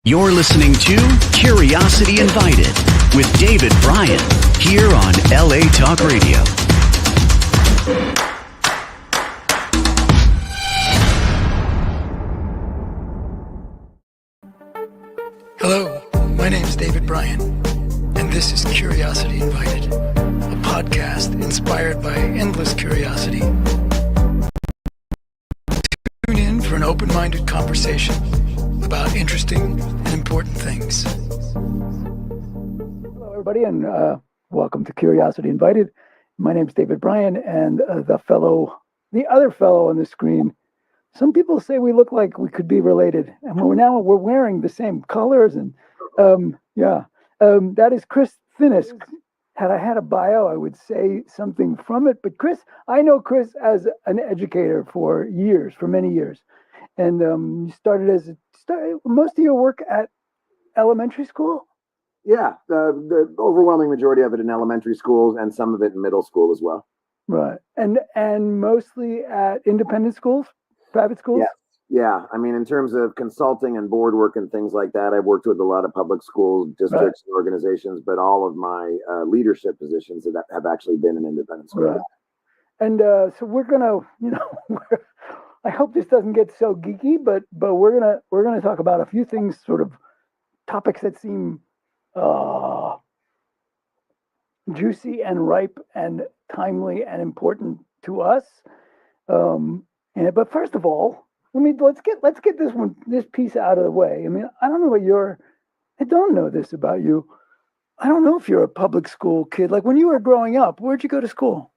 You're listening to Curiosity Invited with David Bryan here on LA Talk Radio. Hello, my name is David Bryan, and this is Curiosity Invited, a podcast inspired by endless curiosity. Tune in for an open-minded conversation about interesting and important things. Hello, everybody, and welcome to Curiosity Invited. My name is David Bryan, and the other fellow on the screen. Some people say we look like we could be related, and we're wearing the same colors, and that is Chris Finnis. Had I had a bio, I would say something from it. But Chris, I know Chris as an educator for many years, and you started most of your work at elementary school. Yeah, the overwhelming majority of it in elementary schools, and some of it in middle school as well. Right, and mostly at independent schools. Private schools? Yeah. I mean, in terms of consulting and board work and things like that, I've worked with a lot of public school districts and organizations, but all of my leadership positions have actually been in independent schools. Right. And so we're gonna, I hope this doesn't get so geeky, but we're gonna talk about a few things, sort of topics that seem juicy and ripe and timely and important to us. But first of all, let's get this piece out of the way. I mean, I don't know this about you. I don't know if you're a public school kid. Like when you were growing up, where'd you go to school?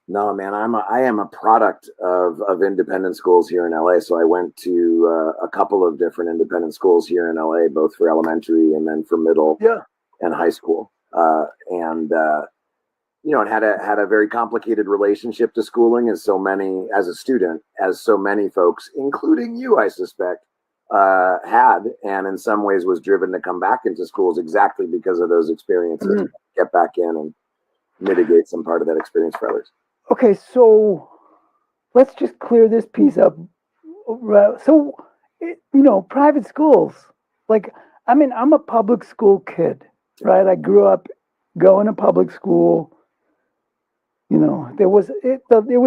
No, man, I am a product of independent schools here in LA. So I went to a couple of different independent schools here in LA, both for elementary and then for middle and high school. And had a very complicated relationship to schooling, as so many folks, including you, I suspect, had, and in some ways was driven to come back into schools exactly because of those experiences, get back in and mitigate some part of that experience for others. Okay, so let's just clear this piece up. So, private schools, I'm a public school kid, right? I grew up going to public school. There was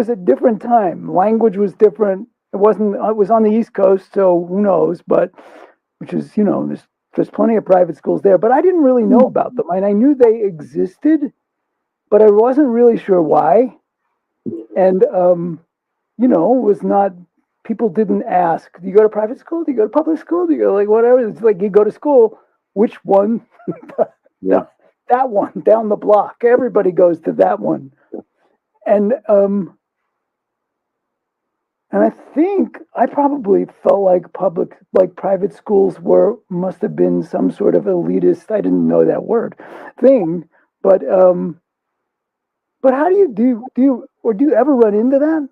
a different time. Language was different. It was on the East Coast, so who knows? But there's plenty of private schools there. But I didn't really know about them, and I knew they existed, but I wasn't really sure why. And it was not. People didn't ask, do you go to private school? Do you go to public school? Do you go whatever? It's like you go to school. Which one? Yeah. That one down the block. Everybody goes to that one. And I think I probably felt like private schools must have been some sort of elitist, I didn't know that word, thing. But how do you ever run into that?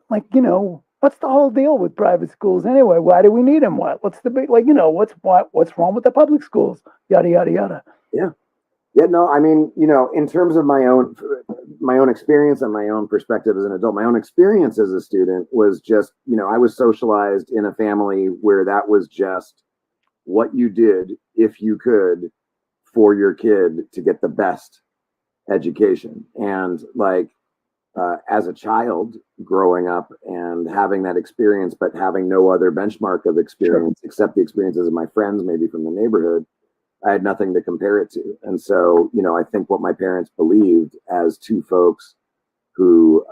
What's the whole deal with private schools anyway? Why do we need them? What's the big, what's wrong with the public schools? Yada, yada, yada. Yeah. Yeah, no, I mean, in terms of my own experience and my own perspective as an adult, my own experience as a student was just, I was socialized in a family where that was just what you did if you could for your kid to get the best education. And as a child growing up and having that experience, but having no other benchmark of experience except the experiences of my friends, maybe from the neighborhood, I had nothing to compare it to. And so, I think what my parents believed as two folks who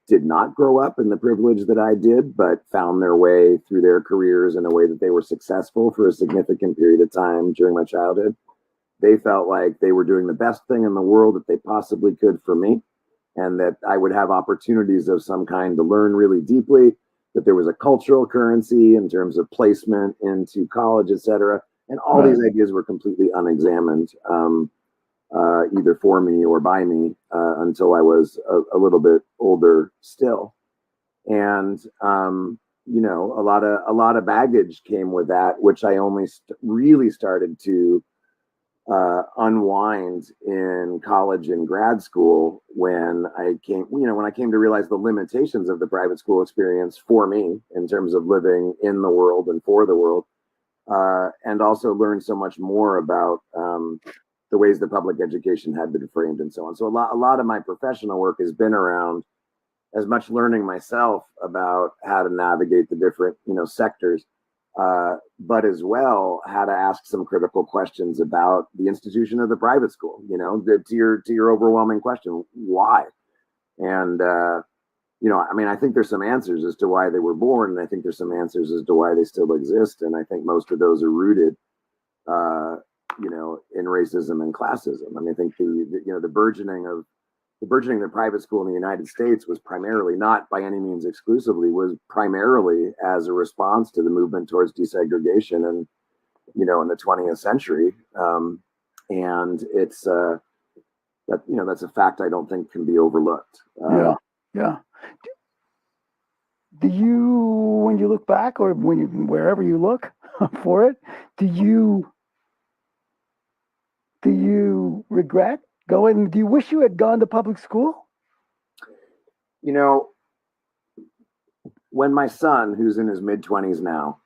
did not grow up in the privilege that I did, but found their way through their careers in a way that they were successful for a significant period of time during my childhood. They felt like they were doing the best thing in the world that they possibly could for me, and that I would have opportunities of some kind to learn really deeply, that there was a cultural currency in terms of placement into college, et cetera. And all these ideas were completely unexamined, either for me or by me, until I was a little bit older still. And, a lot of baggage came with that, which I only really started to unwind in college and grad school when I came to realize the limitations of the private school experience for me in terms of living in the world and for the world. and also learned so much more about the ways that public education had been framed and so on. So a lot of my professional work has been around as much learning myself about how to navigate the different, sectors, but as well how to ask some critical questions about the institution of the private school. To your overwhelming question, why? And I think there's some answers as to why they were born, and I think there's some answers as to why they still exist, and I think most of those are rooted, in racism and classism. I mean, I think the burgeoning of the private school in the United States was primarily, not by any means exclusively, was primarily as a response to the movement towards desegregation and in the 20th century. And it's that's a fact I don't think can be overlooked. Yeah. Do you, when you look back, or wherever you look for it, do you regret going? Do you wish you had gone to public school? When my son, who's in his mid-20s now,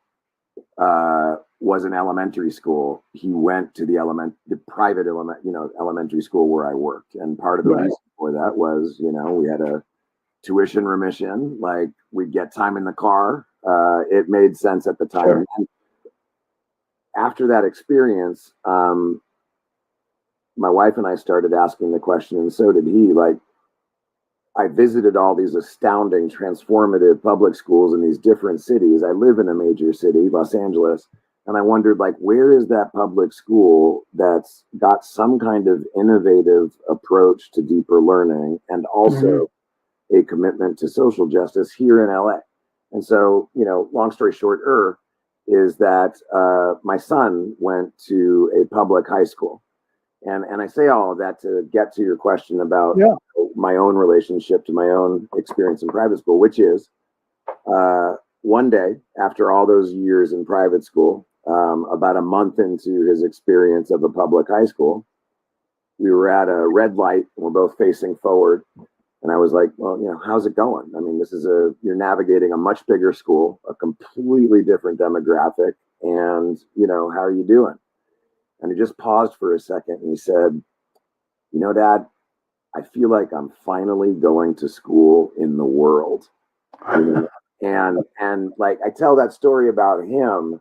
was in elementary school, he went to the private elementary school where I worked, and part of the reason for that was we had a tuition remission, like we'd get time in the car. It made sense at the time. Sure. And after that experience, my wife and I started asking the question, and so did he. Like, I visited all these astounding, transformative public schools in these different cities. I live in a major city, Los Angeles, and I wondered, like, where is that public school that's got some kind of innovative approach to deeper learning and also a commitment to social justice here in LA? And so, long story short, is that my son went to a public high school. And I say all of that to get to your question about my own relationship to my own experience in private school, which is one day after all those years in private school, about a month into his experience of a public high school, we were at a red light and we're both facing forward. And I was like, well, how's it going? I mean, you're navigating a much bigger school, a completely different demographic. And, how are you doing? And he just paused for a second and he said, Dad, I feel like I'm finally going to school in the world. And like, I tell that story about him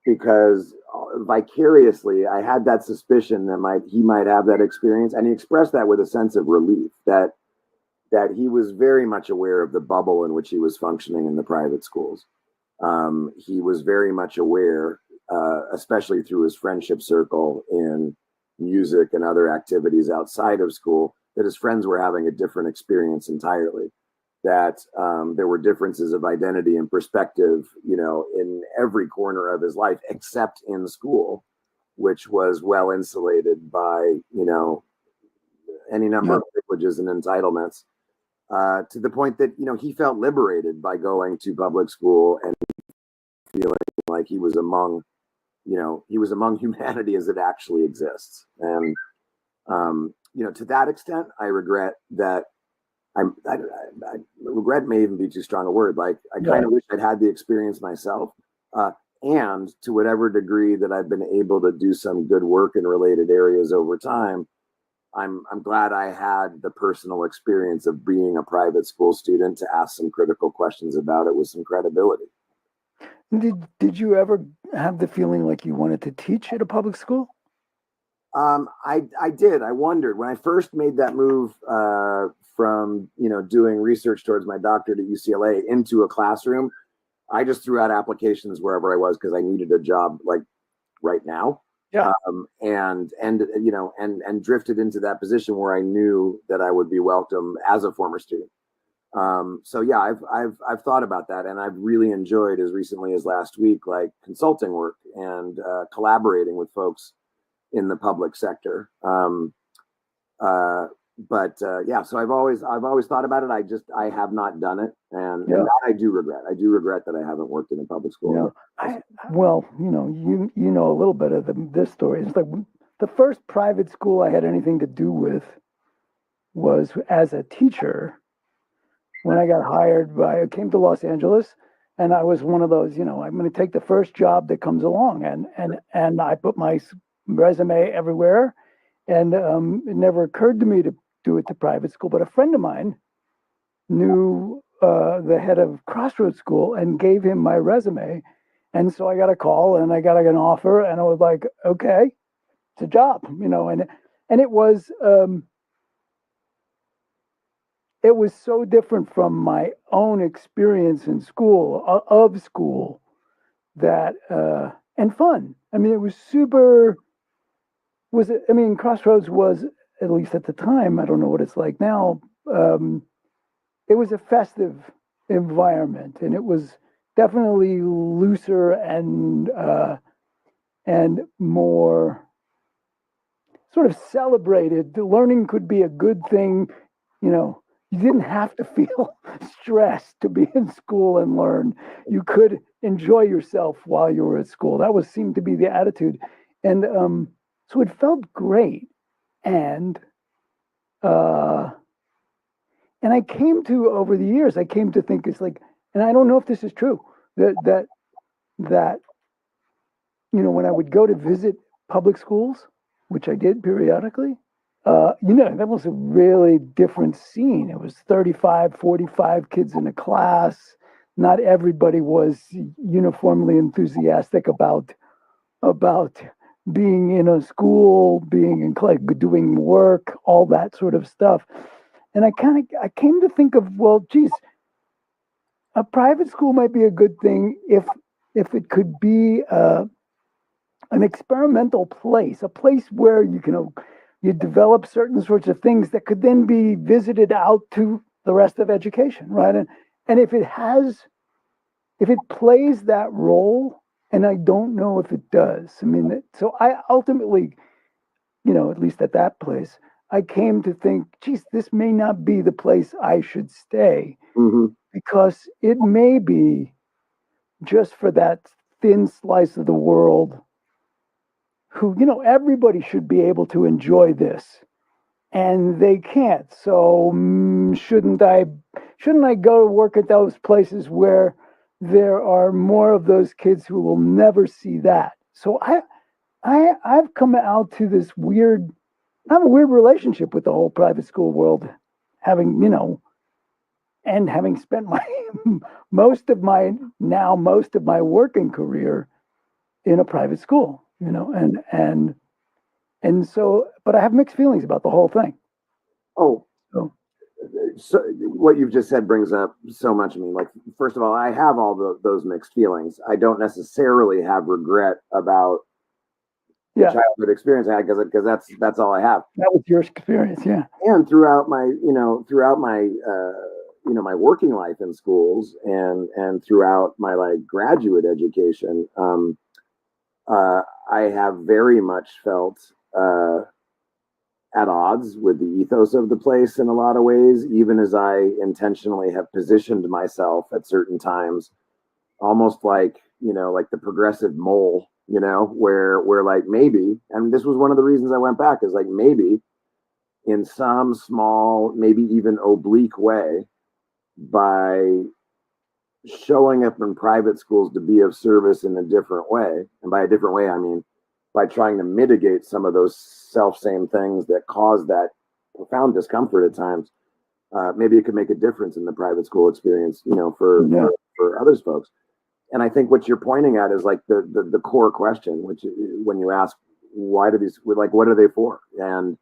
because vicariously I had that suspicion that he might have that experience. And he expressed that with a sense of relief that he was very much aware of the bubble in which he was functioning in the private schools. He was very much aware, especially through his friendship circle in music and other activities outside of school, that his friends were having a different experience entirely, that there were differences of identity and perspective, in every corner of his life, except in school, which was well insulated by, any number of privileges and entitlements, to the point that, he felt liberated by going to public school and feeling like he was among humanity as it actually exists. And, to that extent, I regret that. Regret may even be too strong a word. Like, I kind of wish I'd had the experience myself. And to whatever degree that I've been able to do some good work in related areas over time, I'm glad I had the personal experience of being a private school student to ask some critical questions about it with some credibility. Did you ever have the feeling like you wanted to teach at a public school? I did. I wondered when I first made that move from doing research towards my doctorate at UCLA into a classroom. I just threw out applications wherever I was because I needed a job like right now. Yeah. And drifted into that position where I knew that I would be welcome as a former student. So yeah, I've thought about that, and I've really enjoyed, as recently as last week, like consulting work and collaborating with folks in the public sector. So I've always thought about it. I have not done it, and that I do regret. I do regret that I haven't worked in a public school. Yeah. You know a little bit of this story. It's like the first private school I had anything to do with was as a teacher when I got hired I came to Los Angeles, And I was one of those, I'm going to take the first job that comes along, and I put my resume everywhere, and it never occurred to me to do it to private school. But a friend of mine knew the head of Crossroads School and gave him my resume, and so I got a call and I got an offer, and I was like, okay, it's a job, and it was so different from my own experience in school, of school, that and fun. I mean, it was super. Crossroads was, at least at the time, I don't know what it's like now. It was a festive environment, and it was definitely looser and more sort of celebrated. The learning could be a good thing, You didn't have to feel stressed to be in school and learn. You could enjoy yourself while you were at school. That seemed to be the attitude, and so it felt great. And and I came to over the years, I came to think it's like, and I don't know if this is true, that when I would go to visit public schools, which I did periodically, that was a really different scene. It was 35, 45 kids in a class. Not everybody was uniformly enthusiastic about being in a school, being in class, doing work, all that sort of stuff. And I came to think of, well, geez, a private school might be a good thing if it could be an experimental place, a place where you develop certain sorts of things that could then be visited out to the rest of education, right? And if it plays that role, and I don't know if it does. So I ultimately, at least at that place, I came to think, geez, this may not be the place I should stay, because it may be just for that thin slice of the world who, everybody should be able to enjoy this, and they can't. So shouldn't I go to work at those places where there are more of those kids who will never see that? So I've come out to this I have a weird relationship with the whole private school world, having spent most of my working career in a private school, and so, but I have mixed feelings about the whole thing. So what you've just said brings up so much of me. Like, first of all, I have all those mixed feelings. I don't necessarily have regret about the childhood experience I had, because that's all I have. That was your experience, yeah. And throughout my my working life in schools, and throughout my graduate education, I have very much felt at odds with the ethos of the place in a lot of ways, even as I intentionally have positioned myself at certain times, almost like the progressive mole, where maybe, and this was one of the reasons I went back, is maybe in some small, maybe even oblique way, by showing up in private schools to be of service in a different way. And by a different way, I mean by trying to mitigate some of those self-same things that cause that profound discomfort at times. Maybe it could make a difference in the private school experience, for others folks. And I think what you're pointing at is the core question, which, when you ask, what are they for? And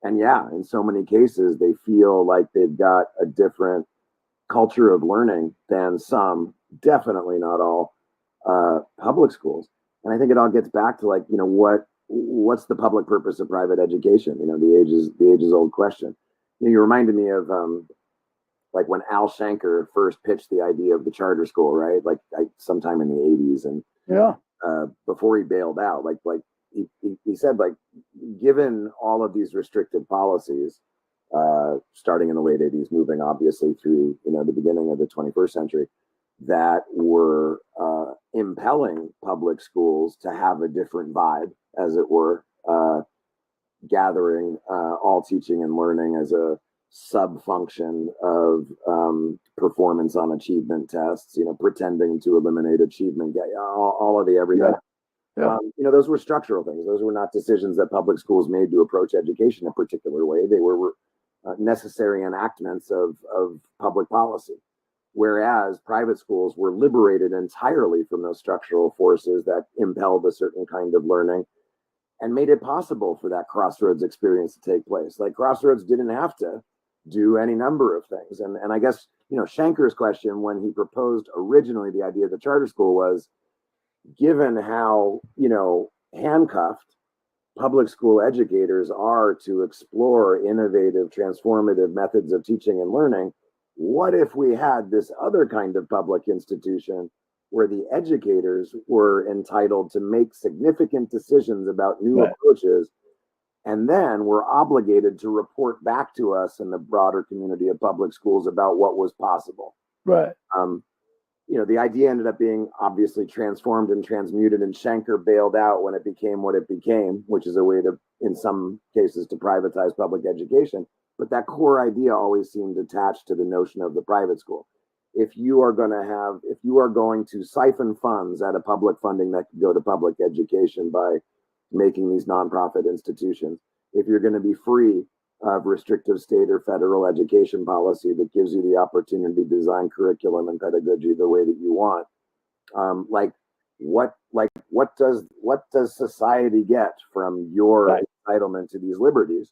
yeah, in so many cases, they feel like they've got a different culture of learning than some, definitely not all, public schools. And I think it all gets back to what's the public purpose of private education? The ages old question. You reminded me of when Al Shanker first pitched the idea of the charter school, right? Sometime in the 80s, and before he bailed out, he said, given all of these restrictive policies, starting in the late 80s, moving obviously through the beginning of the 21st century, that were impelling public schools to have a different vibe, as it were, gathering all teaching and learning as a sub-function of performance on achievement tests, pretending to eliminate achievement, all of the everyday. Yeah. Those were structural things. Those were not decisions that public schools made to approach education a particular way. They were necessary enactments of public policy. Whereas private schools were liberated entirely from those structural forces that impelled a certain kind of learning and made it possible for that crossroads experience to take place. Like Crossroads didn't have to do any number of things. And I guess, Shanker's question when he proposed originally the idea of the charter school was, given how, handcuffed public school educators are to explore innovative, transformative methods of teaching and learning, what if we had this other kind of public institution where the educators were entitled to make significant decisions about new approaches, and then were obligated to report back to us in the broader community of public schools about what was possible? Right. The idea ended up being obviously transformed and transmuted, and Shanker bailed out when it became what it became, which is a way to, in some cases, to privatize public education. But that core idea always seemed attached to the notion of the private school. If you are going to siphon funds out of public funding that could go to public education by making these nonprofit institutions, if you're going to be free of restrictive state or federal education policy that gives you the opportunity to design curriculum and pedagogy the way that you want, what does society get from your entitlement to these liberties?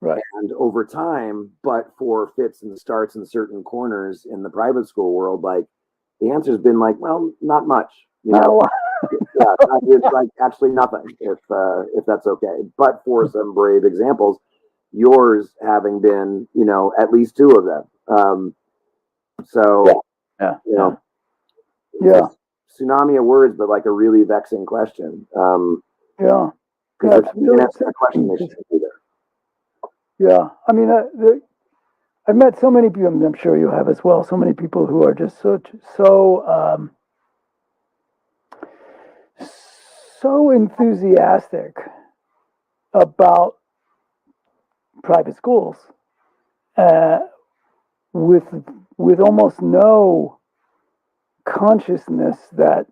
Right. And over time, but for fits and starts in certain corners in the private school world, the answer's been well, not much. It's actually nothing, if that's okay. But for some brave examples, yours having been, at least two of them. Tsunami of words, but a really vexing question. That's really a question they should be there. Yeah, I mean, I've met so many people, I'm sure you have as well, so many people who are just so enthusiastic about private schools, with almost no consciousness that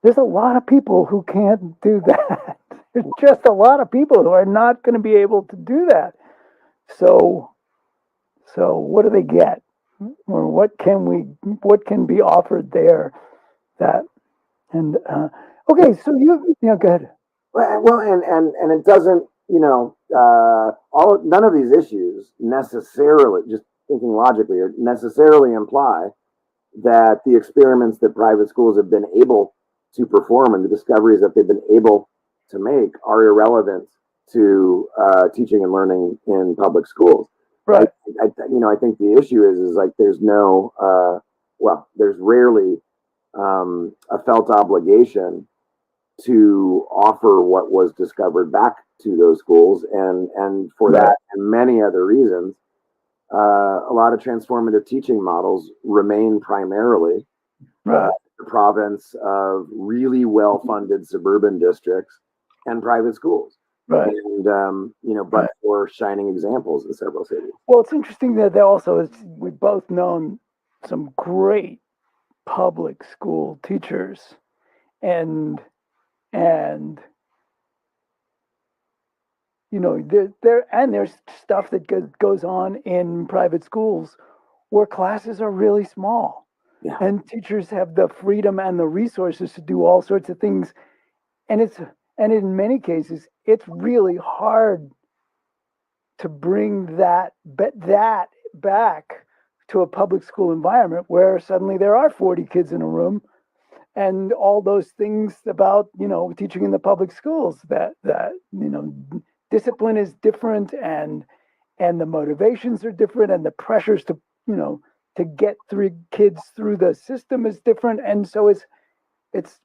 there's a lot of people who can't do that. There's just a lot of people who are not going to be able to do that. So what do they get, or what can be offered there? Okay, so go ahead. Well, and it doesn't, none of these issues necessarily, just thinking logically, or necessarily imply that the experiments that private schools have been able to perform and the discoveries that they've been able to make are irrelevant to teaching and learning in public schools. Right. I think the issue is there's no, there's rarely a felt obligation to offer what was discovered back to those schools, and for that and many other reasons, a lot of transformative teaching models remain primarily the province of really well-funded suburban districts and private schools. Right. And, but for shining examples in several cities. Well, it's interesting that also we've both known some great public school teachers, and there's stuff that goes on in private schools where classes are really small, and teachers have the freedom and the resources to do all sorts of things, and in many cases it's really hard to bring that back to a public school environment where suddenly there are 40 kids in a room, and all those things about teaching in the public schools that discipline is different, and the motivations are different, and the pressures to get kids through the system is different, and so it's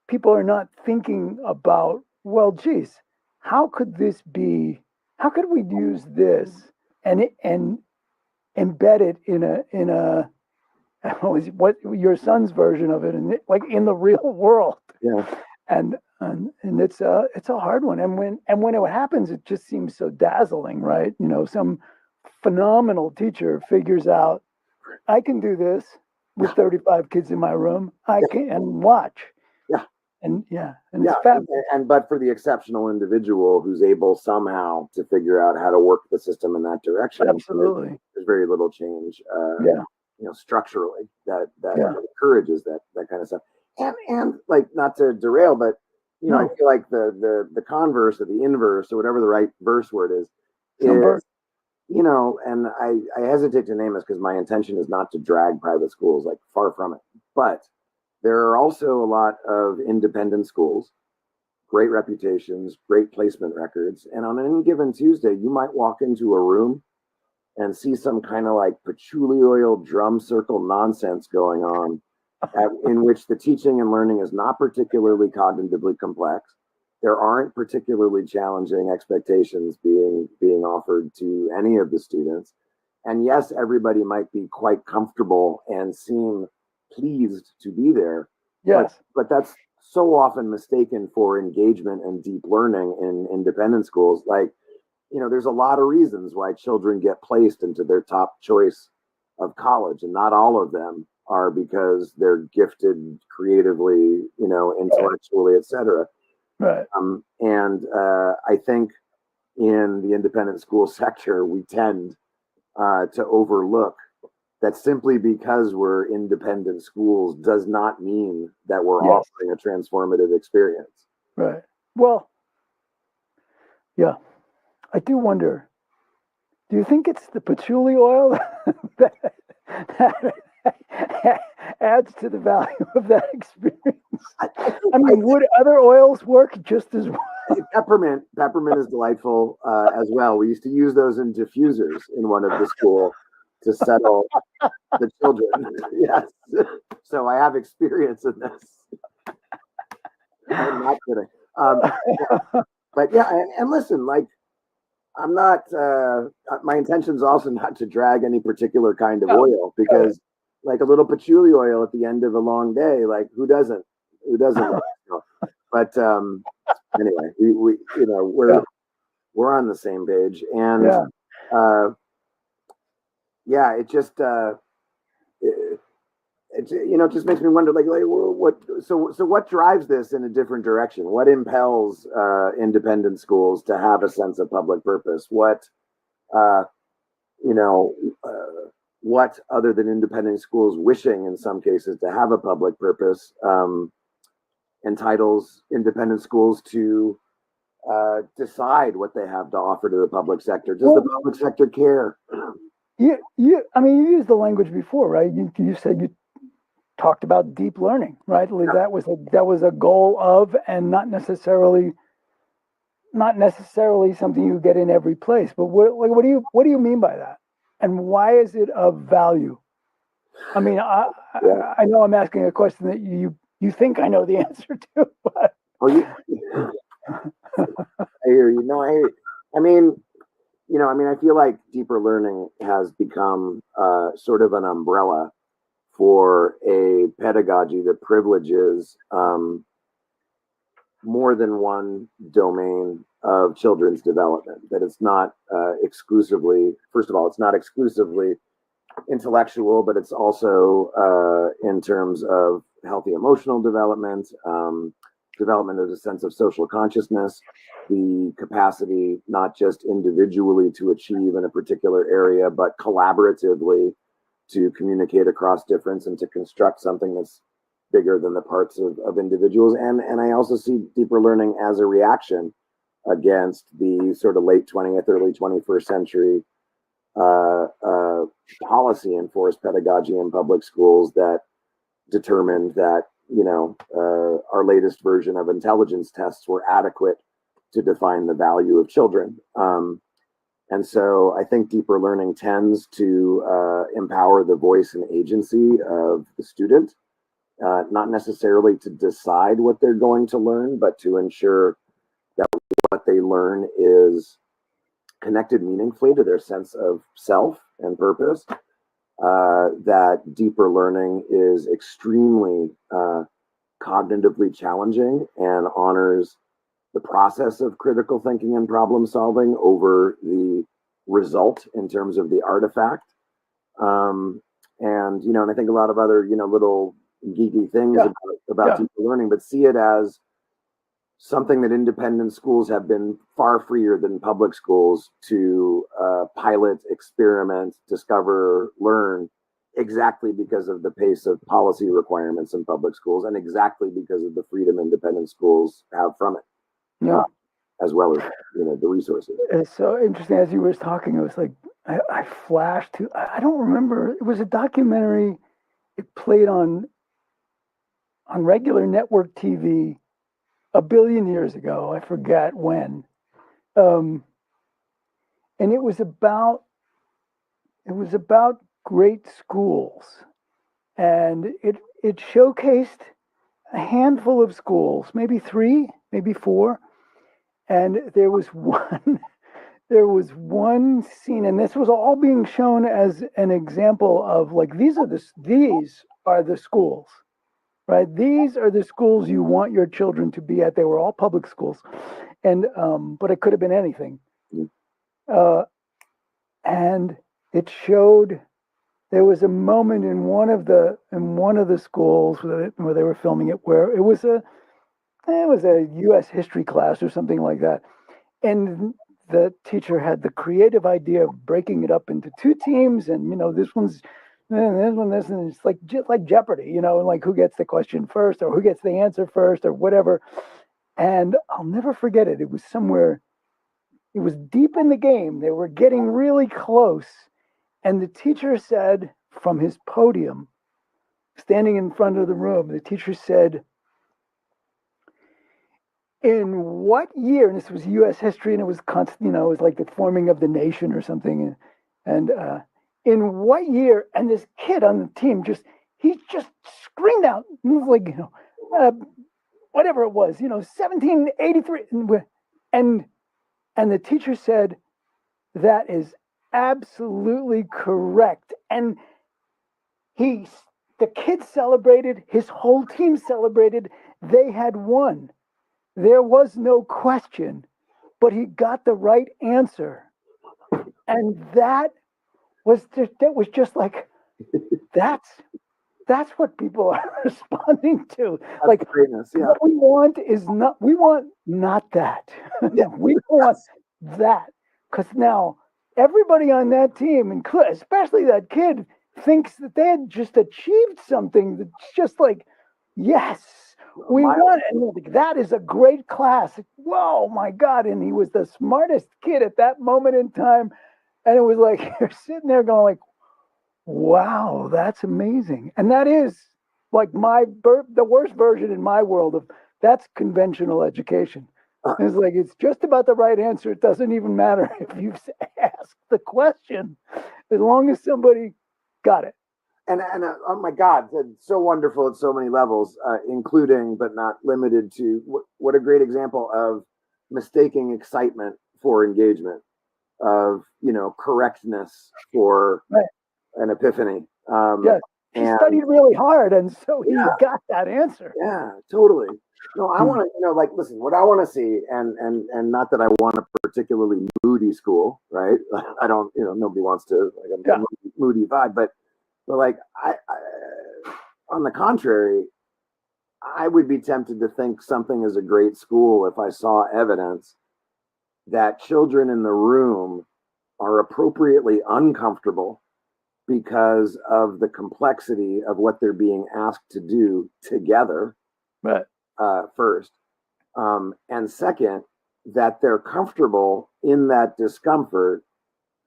people are not thinking about, well, geez, how could we use this and embed it in a what your son's version of it, and in the real world. And it's a hard one, and when it happens, it just seems so dazzling, right? Some phenomenal teacher figures out, I can do this with 35 kids in my room. I can and watch. Yeah. And it's fabulous. But for the exceptional individual who's able somehow to figure out how to work the system in that direction, Absolutely. there's very little change. Structurally that encourages that kind of stuff. And like, not to derail, but I feel like the converse or the inverse or whatever the right verse word is, and I hesitate to name this because my intention is not to drag private schools, like, far from it. But there are also a lot of independent schools, great reputations, great placement records. And on any given Tuesday, you might walk into a room and see some kind of like patchouli oil drum circle nonsense going on, in which the teaching and learning is not particularly cognitively complex. There aren't particularly challenging expectations being offered to any of the students. And yes, everybody might be quite comfortable and seem pleased to be there. Yes. But that's so often mistaken for engagement and deep learning in independent schools. Like, there's a lot of reasons why children get placed into their top choice of college, and not all of them are because they're gifted creatively, intellectually, etc. Right. I think in the independent school sector, we tend to overlook that simply because we're independent schools does not mean that we're offering a transformative experience. Right. Well, yeah. I do wonder, do you think it's the patchouli oil that adds to the value of that experience? I mean, would other oils work just as well? Peppermint is delightful as well. We used to use those in diffusers in one of the school to settle the children. Yes. So I have experience in this. I'm not kidding. But yeah, and listen, like, I'm not, my intention is also not to drag any particular kind of oil, because like a little patchouli oil at the end of a long day, like, who doesn't? But anyway, we we're on the same page, and it just it just makes me wonder, like what drives this in a different direction? What impels independent schools to have a sense of public purpose? What what, other than independent schools wishing in some cases to have a public purpose, entitles independent schools to decide what they have to offer to the public sector? Does the public sector care? I mean, you used the language before, right? You said you talked about deep learning, right? Yeah. That was a goal of, and not necessarily something you get in every place. But what do you mean by that? And why is it of value? I mean, I know I'm asking a question that you think I know the answer to, but I hear you. No, I hear you. I mean, I feel like deeper learning has become sort of an umbrella for a pedagogy that privileges more than one domain of children's development. That it's not exclusively, first of all, it's not exclusively intellectual, but it's also in terms of healthy emotional development, development of a sense of social consciousness, the capacity not just individually to achieve in a particular area, but collaboratively to communicate across difference and to construct something that's bigger than the parts of individuals. And I also see deeper learning as a reaction against the sort of late 20th, early 21st century policy enforced pedagogy in public schools that determined that, our latest version of intelligence tests were adequate to define the value of children. And so I think deeper learning tends to empower the voice and agency of the student, not necessarily to decide what they're going to learn, but to ensure that what they learn is connected meaningfully to their sense of self and purpose. That deeper learning is extremely cognitively challenging and honors the process of critical thinking and problem solving over the result in terms of the artifact. And, you know, and I think a lot of other, you know, little geeky things about teacher learning, but see it as something that independent schools have been far freer than public schools to pilot, experiment, discover, learn, exactly because of the pace of policy requirements in public schools and exactly because of the freedom independent schools have from it. Yeah. As well as, you know, the resources. It's so interesting. As you were talking, it was like I flashed to, I don't remember, it was a documentary. It played on regular network TV a billion years ago. I forget when. And it was about great schools. And it showcased a handful of schools, maybe 3, maybe 4. And there was one scene, and this was all being shown as an example of like, these are the schools, right? These are the schools you want your children to be at. They were all public schools, and but it could have been anything. And it showed there was a moment in one of the schools where they were filming it, where it was a U.S. history class or something like that. And the teacher had the creative idea of breaking it up into 2 teams. And, you know, this one's this, and it's like just like Jeopardy, you know, like who gets the question first or who gets the answer first or whatever. And I'll never forget it. It was deep in the game. They were getting really close. And the teacher said from his podium, standing in front of the room, the teacher said, in what year, and this was U.S. history, and it was constant, you know, it was like the forming of the nation or something, and in what year, and this kid on the team he just screamed out, like, you know, whatever it was, you know, 1783, and the teacher said, that is absolutely correct, and the kid celebrated, his whole team celebrated, they had won. There was no question, but he got the right answer. And that was just like, that's what people are responding to. That's like greatness, yeah. What we want not that. Yeah. We want that. Because now everybody on that team, especially that kid, thinks that they had just achieved something that's just like, yes. We want it. And that is a great class. Whoa, my God. And he was the smartest kid at that moment in time. And it was like, you're sitting there going like, wow, that's amazing. And that is like the worst version in my world of that's conventional education. It's like, it's just about the right answer. It doesn't even matter if you've asked the question, as long as somebody got it. And oh my God, it's so wonderful at so many levels, including but not limited to what a great example of mistaking excitement for engagement, of, you know, correctness for an epiphany. Yes, he studied really hard, and so he got that answer. Yeah, totally. No, I want to, you know, like, listen, what I want to see, and not that I want a particularly moody school, right? I don't, you know, nobody wants to like a moody vibe, but like, I, on the contrary, I would be tempted to think something is a great school if I saw evidence that children in the room are appropriately uncomfortable because of the complexity of what they're being asked to do together. Right. First. And second, that they're comfortable in that discomfort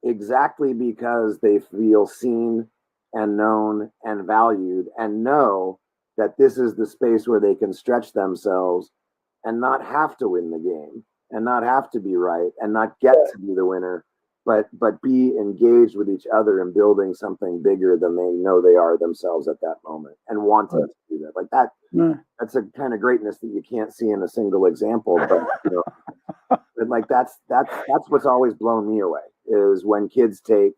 exactly because they feel seen and known and valued, and know that this is the space where they can stretch themselves and not have to win the game and not have to be right and not get to be the winner, but be engaged with each other in building something bigger than they know they are themselves at that moment, and wanting to do that. Like that, that's a kind of greatness that you can't see in a single example, but, you know, but like that's what's always blown me away, is when kids take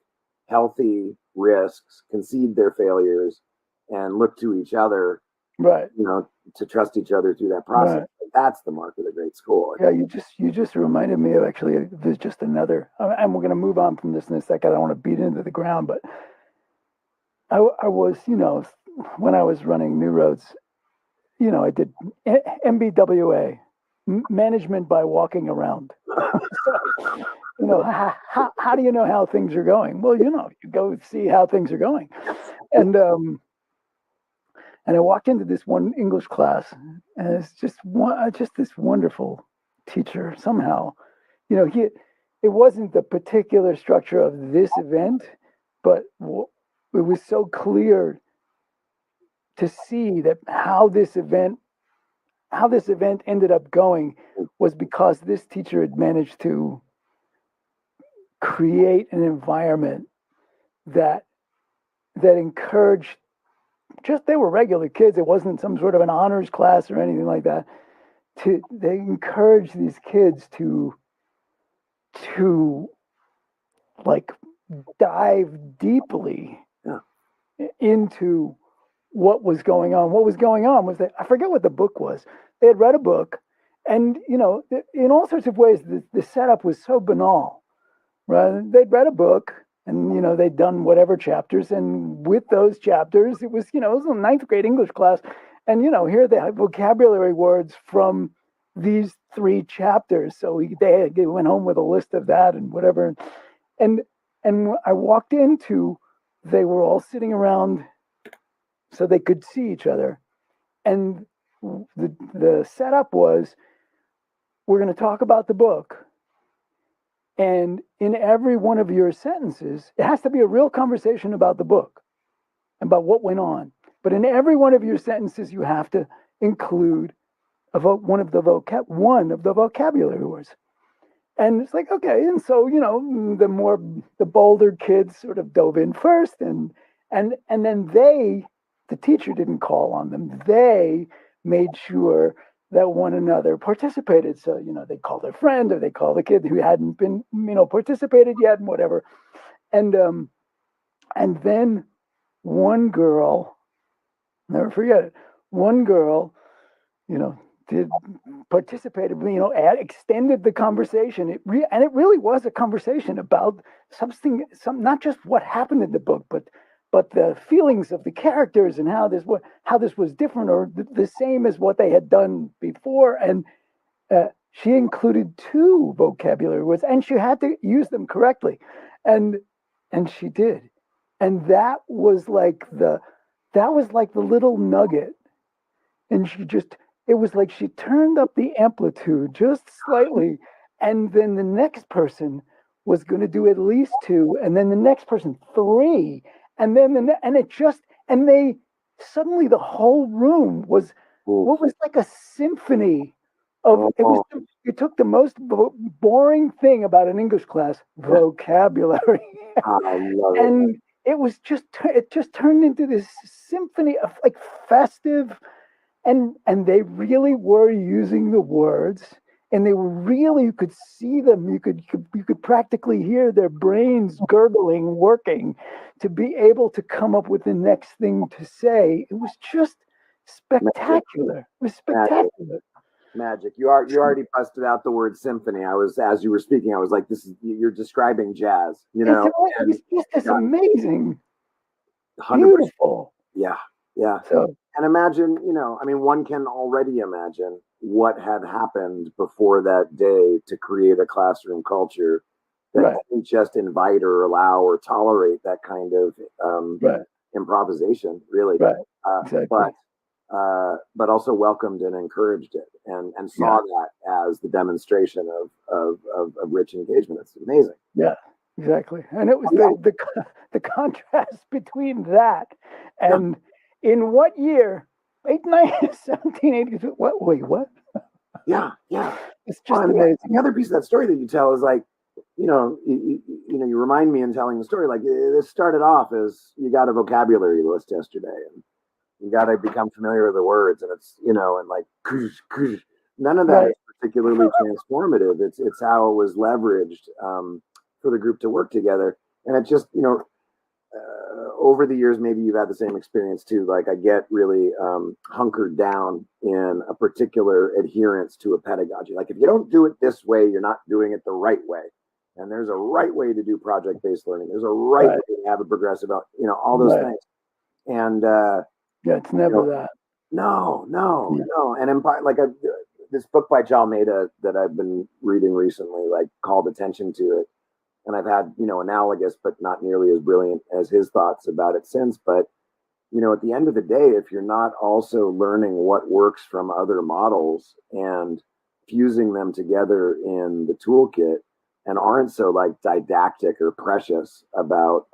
healthy risks, concede their failures, and look to each other, right, you know, to trust each other through that process. Right. That's the mark of a great school. Yeah, you just reminded me of actually there's just another, and we're going to move on from this in a second. I don't want to beat into the ground, but I was, when I was running New Roads, I did MBWA, management by walking around. So, how do you know how things are going? Well, you go see how things are going. And I walked into this one English class, and it's just this wonderful teacher. Somehow, it wasn't the particular structure of this event, but it was so clear to see that how this event ended up going was because this teacher had managed to create an environment that encouraged, they were regular kids. It wasn't some sort of an honors class or anything like that. They encouraged these kids to like dive deeply into what was going on. What was going on was that, I forget what the book was. They had read a book, and in all sorts of ways, the setup was so banal, right? They'd read a book, and they'd done whatever chapters, and with those chapters, it was a ninth grade English class, and here they had vocabulary words from these 3 chapters. So they went home with a list of that and whatever, and I walked into, they were all sitting around so they could see each other, and the setup was, we're going to talk about the book. And in every one of your sentences, it has to be a real conversation about the book, about what went on. But in every one of your sentences, you have to include one of the vocabulary words. And it's like, okay. And so, the bolder kids sort of dove in first, and then the teacher didn't call on them. They made sure that one another participated. So, they called their friend, or they called the kid who hadn't been, participated yet, and whatever. And then one girl, never forget it, one girl, participated, extended the conversation. It really was a conversation about something, not just what happened in the book, but the feelings of the characters, and how this was different or the same as what they had done before. And she included 2 vocabulary words, and she had to use them correctly, and she did. And that was like the little nugget. And it was like she turned up the amplitude just slightly, and then the next person was going to do at least 2, and then the next person 3. And then they suddenly, the whole room was what was like a symphony of, you took the most boring thing about an English class, vocabulary, and it just turned into this symphony of like festive, and they really were using the words, and they were really, you could see them, you could practically hear their brains gurgling, working to be able to come up with the next thing to say. It was just spectacular. It was spectacular. Magic. You already busted out the word symphony. As you were speaking, I was like, you're describing jazz, It was just this amazing, 100%. Beautiful. Yeah. Yeah. So, and imagine, one can already imagine what had happened before that day to create a classroom culture that didn't just invite or allow or tolerate that kind of improvisation, really. Right. Exactly. But also welcomed and encouraged it, and saw that as the demonstration of rich engagement. It's amazing. Yeah, exactly. And it was the contrast between that and in what year? 1782. What? Wait, what? Yeah. It's just amazing. The other piece of that story that you tell is like, you remind me in telling the story, like, this started off as, you got a vocabulary list yesterday, and you got to become familiar with the words, and it's, and like, none of that is particularly transformative. It's how it was leveraged for the group to work together. And it just, over the years, maybe you've had the same experience too. Like I get really hunkered down in a particular adherence to a pedagogy. Like if you don't do it this way, you're not doing it the right way. And there's a right way to do project-based learning. There's a right way to have a progressive, all those things. And it's never that. No. And this book by Jalmeda that I've been reading recently, like called attention to it. And I've had, analogous, but not nearly as brilliant as his thoughts about it since. But, at the end of the day, if you're not also learning what works from other models and fusing them together in the toolkit and aren't so like didactic or precious about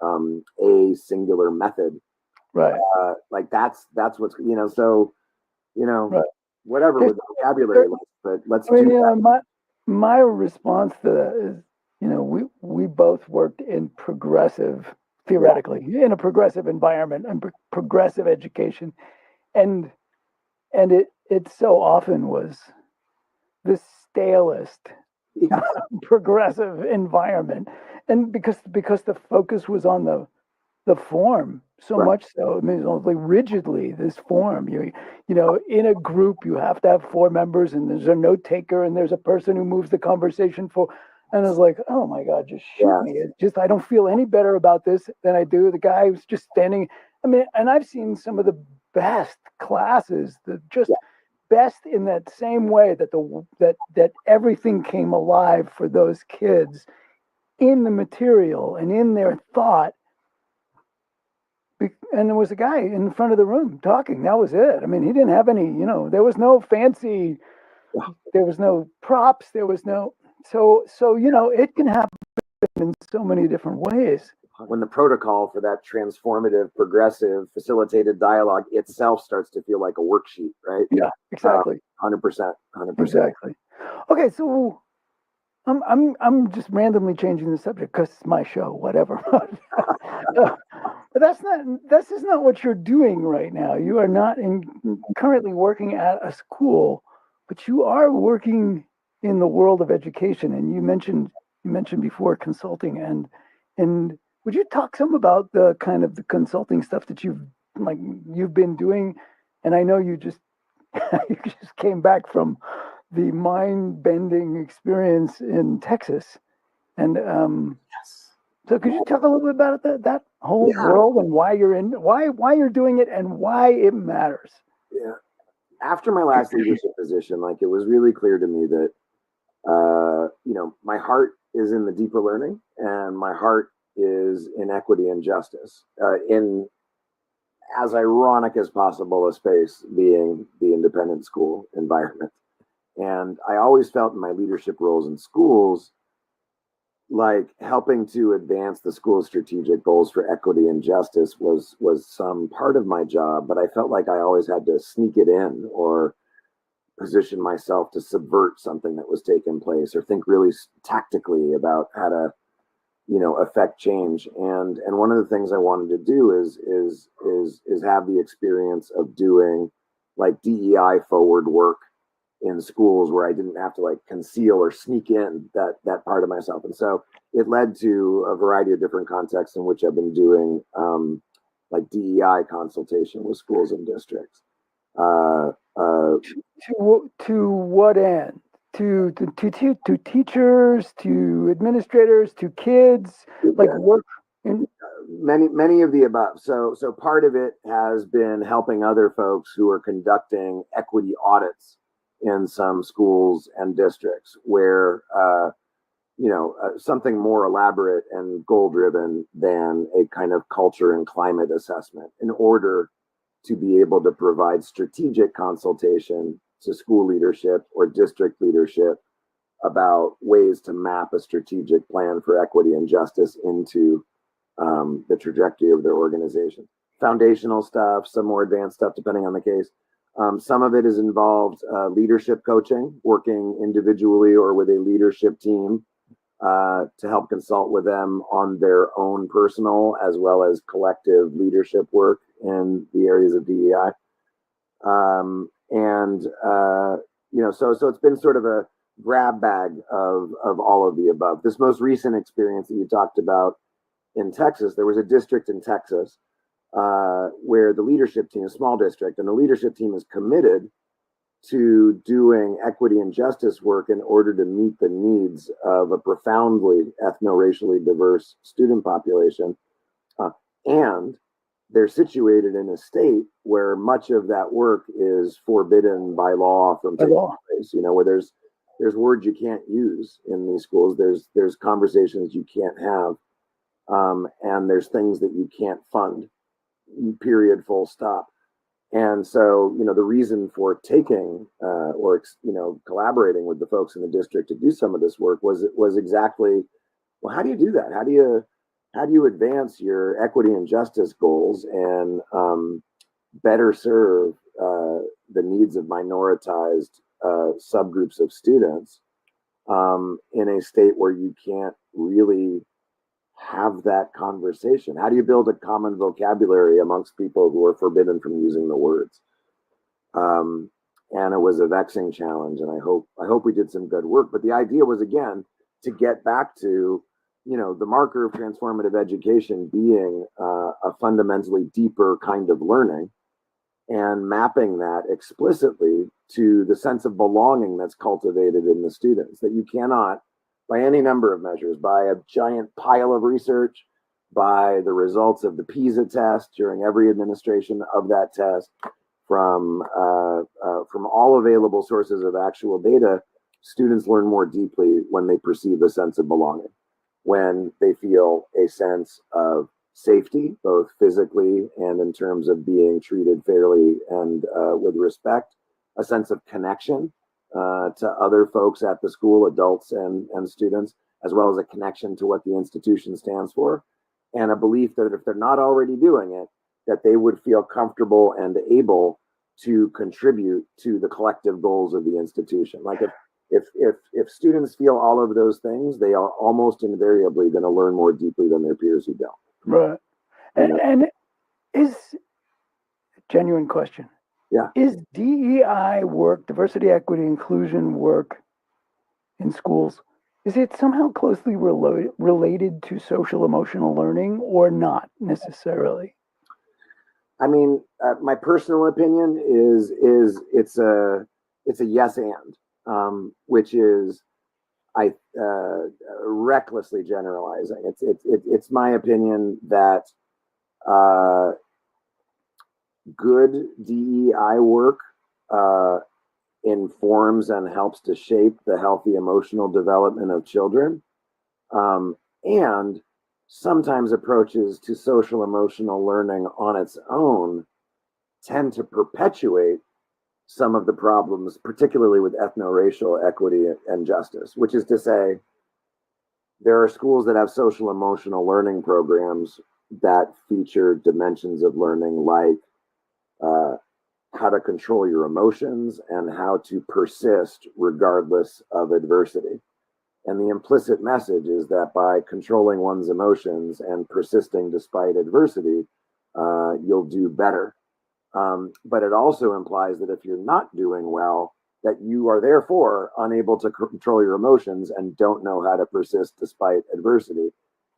a singular method, right? Like that's what's, right. Whatever with the vocabulary, but let's do that. My response to that is, we both worked in progressive, theoretically, in a progressive environment and progressive education, and it so often was the stalest progressive environment, and because the focus was on the form so much so, I mean, it's only rigidly this form. You in a group you have to have 4 members, and there's a note taker, and there's a person who moves the conversation for. And I was like, oh my God, just shoot me. It just, I don't feel any better about this than I do. The guy who's just standing. I mean, and I've seen some of the best classes, best in that same way that everything came alive for those kids in the material and in their thought. And there was a guy in front of the room talking. That was it. I mean, he didn't have any, there was no fancy, there was no props, there was no. So it can happen in so many different ways. When the protocol for that transformative, progressive, facilitated dialogue itself starts to feel like a worksheet, right? Yeah, exactly. 100%. Exactly. Okay, so I'm just randomly changing the subject because it's my show, whatever. But this is not what you're doing right now. You are not currently working at a school, but you are working in the world of education, and you mentioned before consulting, and would you talk some about the kind of the consulting stuff that you've been doing? And I know you just you just came back from the mind-bending experience in Texas, and so could you talk a little bit about that whole world and why you're doing it and why it matters? Yeah. After my last leadership position, it was really clear to me that my heart is in the deeper learning, and my heart is in equity and justice, in as ironic as possible a space being the independent school environment. And I always felt in my leadership roles in schools, like helping to advance the school's strategic goals for equity and justice was some part of my job, but I felt like I always had to sneak it in or position myself to subvert something that was taking place, or think really tactically about how to, affect change. And one of the things I wanted to do is have the experience of doing like DEI forward work in schools where I didn't have to conceal or sneak in that part of myself. And so it led to a variety of different contexts in which I've been doing DEI consultation with schools and districts. To what end? To teachers, to administrators, to kids, work in many of the above. So part of it has been helping other folks who are conducting equity audits in some schools and districts where something more elaborate and goal-driven than a kind of culture and climate assessment, in order to be able to provide strategic consultation to school leadership or district leadership about ways to map a strategic plan for equity and justice into the trajectory of their organization. Foundational stuff, some more advanced stuff, depending on the case. Some of it is involved leadership coaching, working individually or with a leadership team to help consult with them on their own personal as well as collective leadership work in the areas of DEI. So it's been sort of a grab bag of all of the above. This most recent experience that you talked about in Texas, there was a district in Texas where the leadership team, a small district, and the leadership team is committed to doing equity and justice work in order to meet the needs of a profoundly ethno-racially diverse student population. And they're situated in a state where much of that work is forbidden by law from taking place, where there's words you can't use in these schools. There's conversations you can't have. And there's things that you can't fund, period, full stop. And so, the reason for taking or collaborating with the folks in the district to do some of this work was exactly, well, how do you do that? How do you advance your equity and justice goals and better serve the needs of minoritized subgroups of students in a state where you can't really have that conversation? How do you build a common vocabulary amongst people who are forbidden from using the words? And it was a vexing challenge, and I hope we did some good work. But the idea was, again, to get back to, the marker of transformative education being a fundamentally deeper kind of learning, and mapping that explicitly to the sense of belonging that's cultivated in the students, that you cannot, by any number of measures, by a giant pile of research, by the results of the PISA test during every administration of that test, from all available sources of actual data, students learn more deeply when they perceive a sense of belonging, when they feel a sense of safety, both physically and in terms of being treated fairly and with respect, a sense of connection to other folks at the school, adults and students, as well as a connection to what the institution stands for, and a belief that if they're not already doing it, that they would feel comfortable and able to contribute to the collective goals of the institution. Like if students feel all of those things, they are almost invariably going to learn more deeply than their peers who don't. Right. And is genuine question. Yeah. Is DEI work, diversity, equity, inclusion work in schools, is it somehow closely related to social emotional learning or not necessarily? I mean, my personal opinion is it's a yes and, which is recklessly generalizing. It's my opinion that good DEI work informs and helps to shape the healthy emotional development of children, and sometimes approaches to social emotional learning on its own tend to perpetuate some of the problems, particularly with ethno-racial equity and justice, which is to say, there are schools that have social emotional learning programs that feature dimensions of learning like how to control your emotions and how to persist regardless of adversity. And the implicit message is that by controlling one's emotions and persisting despite adversity, you'll do better. But it also implies that if you're not doing well, that you are therefore unable to control your emotions and don't know how to persist despite adversity.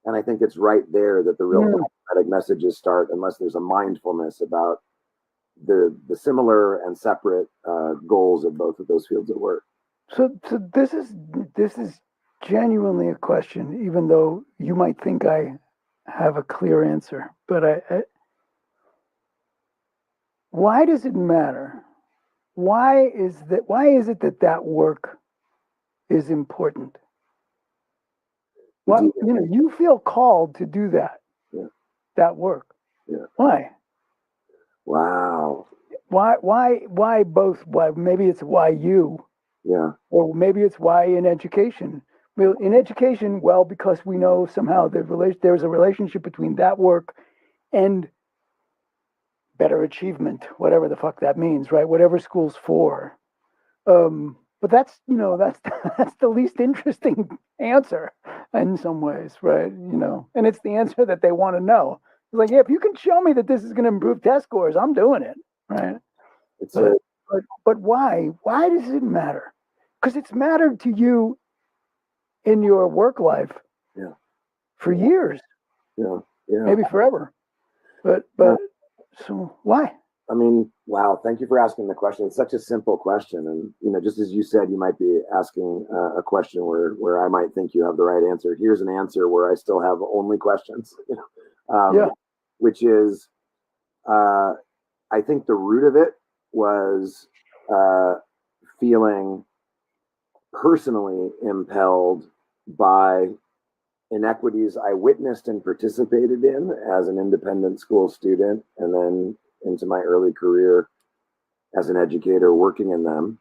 And I think it's right there that the real problematic messages start, unless there's a mindfulness about the similar and separate goals of both of those fields of work. So this is genuinely a question, even though you might think I have a clear answer. But why does it matter? Why is it that work is important? What you feel called to do that? Yeah. That work. Yeah. Why? Wow. Why both? Why maybe it's why you? Yeah. Or maybe it's why in education. Well, in education, because we know somehow there's a relationship between that work and better achievement, whatever the fuck that means, right? Whatever school's for. But that's that's the least interesting answer in some ways, right? And it's the answer that they want to know. It's like, yeah, if you can show me that this is going to improve test scores, I'm doing it, right? But why? Why does it matter? Because it's mattered to you in your work life for years. Yeah. maybe forever. But so why? I mean, wow, thank you for asking the question. It's such a simple question. And, just as you said, you might be asking a question where I might think you have the right answer. Here's an answer where I still have only questions, Yeah. which is, I think the root of it was feeling personally impelled by inequities I witnessed and participated in as an independent school student, and then into my early career as an educator working in them,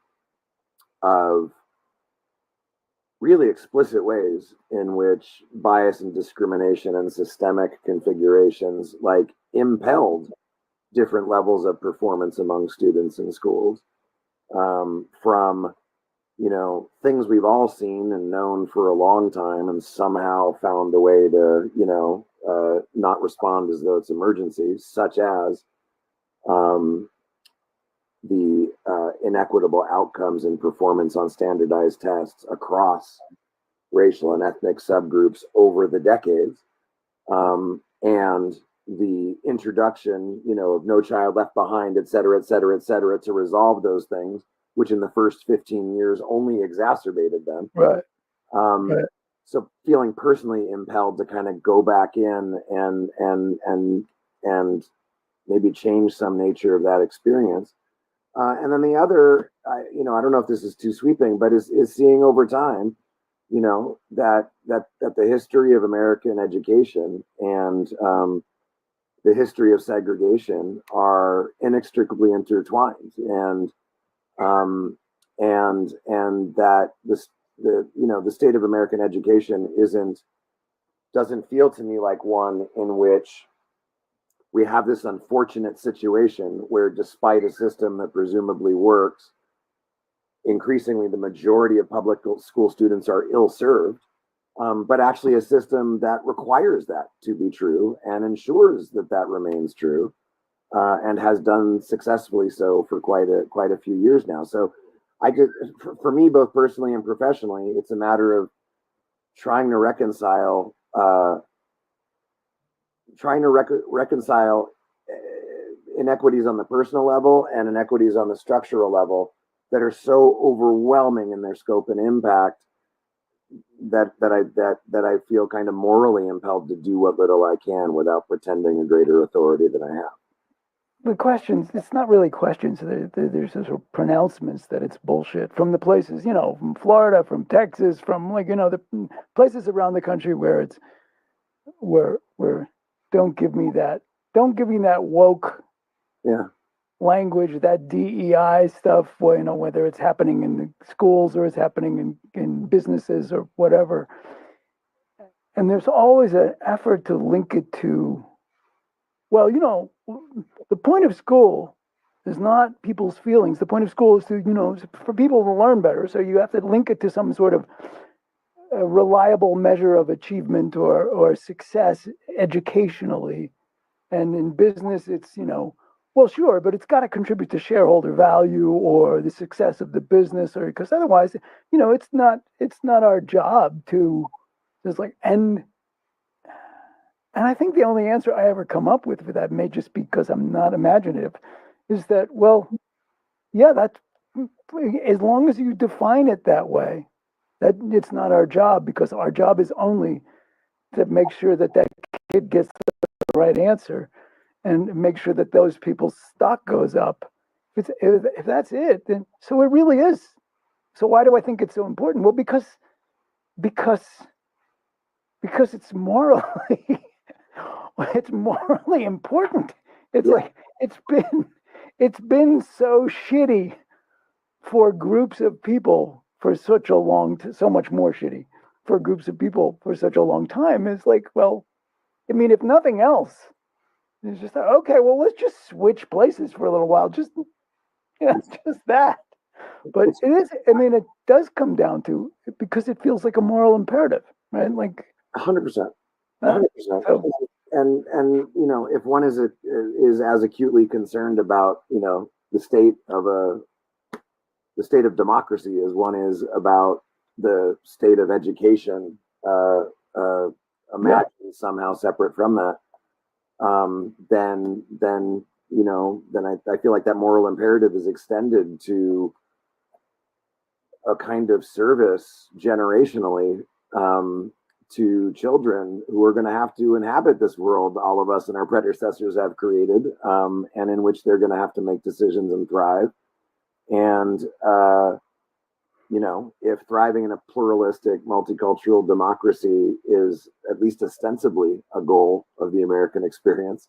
of really explicit ways in which bias and discrimination and systemic configurations like impelled different levels of performance among students in schools, from things we've all seen and known for a long time and somehow found a way to, not respond as though it's emergency, such as the inequitable outcomes in performance on standardized tests across racial and ethnic subgroups over the decades, and the introduction, of No Child Left Behind, et cetera, et cetera, et cetera, to resolve those things, which in the first 15 years only exacerbated them. Right. Right. So feeling personally impelled to kind of go back in and maybe change some nature of that experience. And then the other, I don't know if this is too sweeping, but is seeing over time, that the history of American education and the history of segregation are inextricably intertwined, and that the state of American education doesn't feel to me like one in which we have this unfortunate situation where, despite a system that presumably works, increasingly the majority of public school students are ill-served, but actually a system that requires that to be true and ensures that remains true, and has done successfully so for quite a few years now. So for me, both personally and professionally, it's a matter of trying to reconcile inequities on the personal level and inequities on the structural level that are so overwhelming in their scope and impact that I feel kind of morally impelled to do what little I can without pretending a greater authority than I have. The questions, it's not really questions. There's sort of pronouncements that it's bullshit from the places, from Florida, from Texas, from the places around the country where don't give me that woke language, that DEI stuff, whether it's happening in the schools or it's happening in businesses or whatever. And there's always an effort to link it to, the point of school is not people's feelings. The point of school is to, for people to learn better. So you have to link it to some sort of a reliable measure of achievement or success educationally. And in business, it's, sure, but it's got to contribute to shareholder value or the success of the business, or because otherwise, it's not our job to just end. And I think the only answer I ever come up with for that, may just be because I'm not imaginative, is that, that's, as long as you define it that way, that it's not our job, because our job is only to make sure that kid gets the right answer and make sure that those people's stock goes up. If that's it, then so it really is. So why do I think it's so important? Well, because it's morally it's morally important. It's like it's been so shitty for groups of people for such a so much more shitty for groups of people for such a long time. It's like, if nothing else, it's just okay. Well, let's just switch places for a little while. Just just that. But it is. It does come down to, because it feels like a moral imperative, right? 100%. 100%. And if one is as acutely concerned about the state of democracy as one is about the state of education imagine somehow separate from that, then I feel like that moral imperative is extended to a kind of service generationally to children who are going to have to inhabit this world all of us and our predecessors have created, and in which they're going to have to make decisions and thrive. And if thriving in a pluralistic, multicultural democracy is at least ostensibly a goal of the American experience,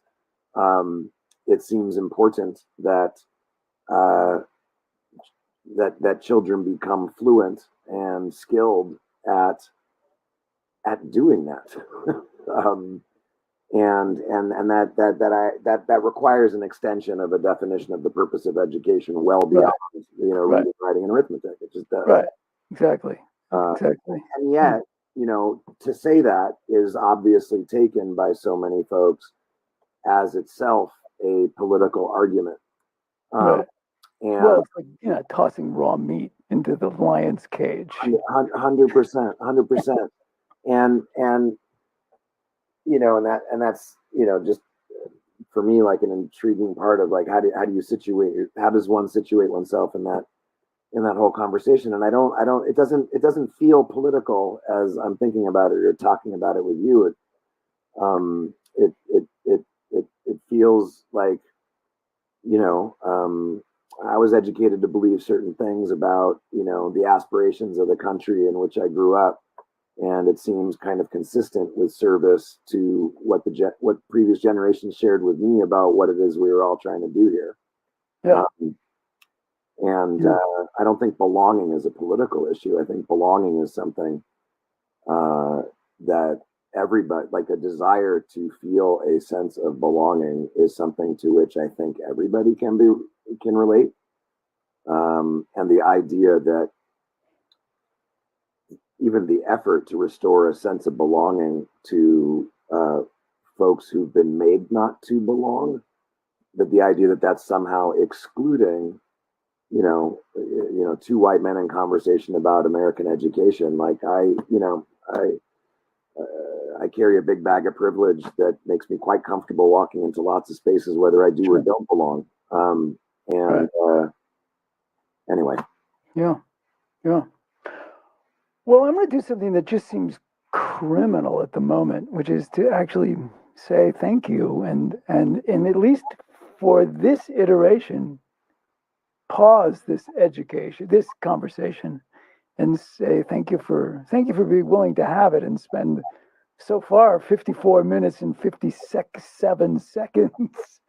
it seems important that that children become fluent and skilled at doing that. And that requires an extension of a definition of the purpose of education well beyond reading, writing, and arithmetic. It just does. Right. Exactly. Exactly. And yet, to say that is obviously taken by so many folks as itself a political argument. Right. And well, it's like tossing raw meat into the lion's cage. 100%. And that's just for me like an intriguing part of like how does one situate oneself in that whole conversation. And it doesn't feel political as I'm thinking about it or talking about it with you. It feels like I was educated to believe certain things about the aspirations of the country in which I grew up. And it seems kind of consistent with service to what previous generations shared with me about what it is we were all trying to do here. Yeah. I don't think belonging is a political issue. I think belonging is something that everybody, like a desire to feel a sense of belonging, is something to which I think everybody can relate. And the idea that even the effort to restore a sense of belonging to folks who've been made not to belong, that the idea that that's somehow excluding, two white men in conversation about American education. Like I carry a big bag of privilege that makes me quite comfortable walking into lots of spaces, whether I do or don't belong. Anyway. Yeah. Well, I'm going to do something that just seems criminal at the moment, which is to actually say thank you and at least for this iteration, pause this conversation, and say thank you for being willing to have it and spend so far 54 minutes and 57 seconds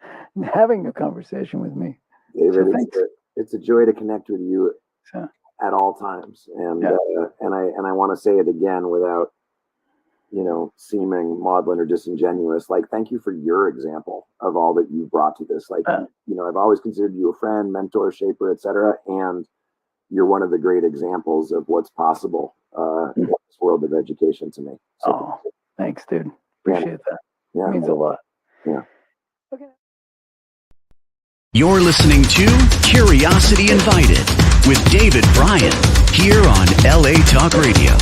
having a conversation with me. David, so it's a joy to connect with you. At all times, and I want to say it again without seeming maudlin or disingenuous. Like, thank you for your example of all that you brought to this. Like, I've always considered you a friend, mentor, shaper, etc. And you're one of the great examples of what's possible in this world of education to me. So, thanks, dude. Appreciate that. Yeah, it means a lot. Yeah. Okay. You're listening to Curiosity Invited with David Bryan here on LA Talk Radio.